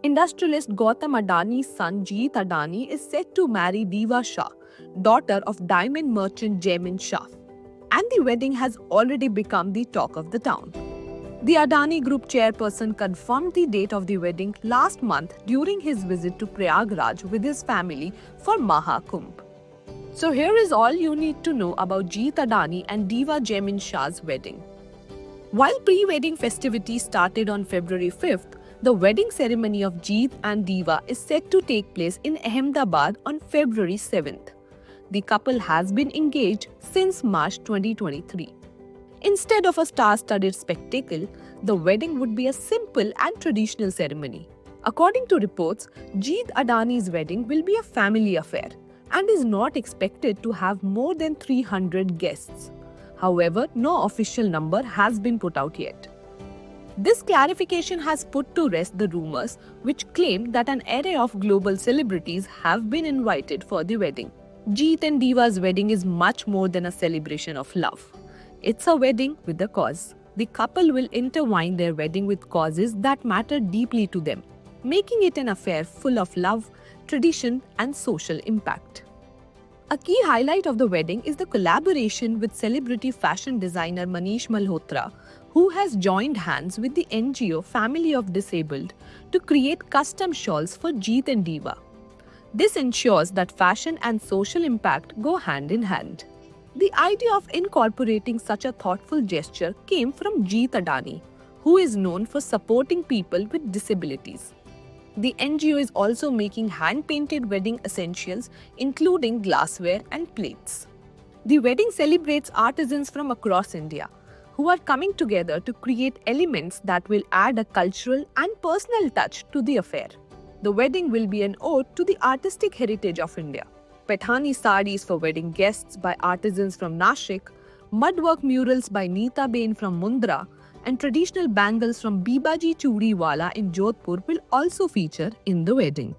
Industrialist Gautam Adani's son Jeet Adani is set to marry Diva Shah, daughter of diamond merchant Jaimin Shah. And the wedding has already become the talk of the town. The Adani Group chairperson confirmed the date of the wedding last month during his visit to Prayagraj with his family for Mahakumbh. So here is all you need to know about Jeet Adani and Diva Jaimin Shah's wedding. While pre-wedding festivities started on February 5th, the wedding ceremony of Jeet and Diva is set to take place in Ahmedabad on February 7th. The couple has been engaged since March 2023. Instead of a star-studded spectacle, the wedding would be a simple and traditional ceremony. According to reports, Jeet Adani's wedding will be a family affair and is not expected to have more than 300 guests. However, no official number has been put out yet. This clarification has put to rest the rumors which claim that an array of global celebrities have been invited for the wedding. Jeet and Diva's wedding is much more than a celebration of love. It's a wedding with a cause. The couple will intertwine their wedding with causes that matter deeply to them, making it an affair full of love, tradition, and social impact. A key highlight of the wedding is the collaboration with celebrity fashion designer Manish Malhotra, who has joined hands with the NGO Family of Disabled to create custom shawls for Jeet and Diva. This ensures that fashion and social impact go hand in hand. The idea of incorporating such a thoughtful gesture came from Jeet Adani, who is known for supporting people with disabilities. The NGO is also making hand-painted wedding essentials, including glassware and plates. The wedding celebrates artisans from across India, who are coming together to create elements that will add a cultural and personal touch to the affair. The wedding will be an ode to the artistic heritage of India. Paithani sarees for wedding guests by artisans from Nashik, mudwork murals by Neeta Bain from Mundra, and traditional bangles from Bibaji Churiwala in Jodhpur will also feature in the wedding.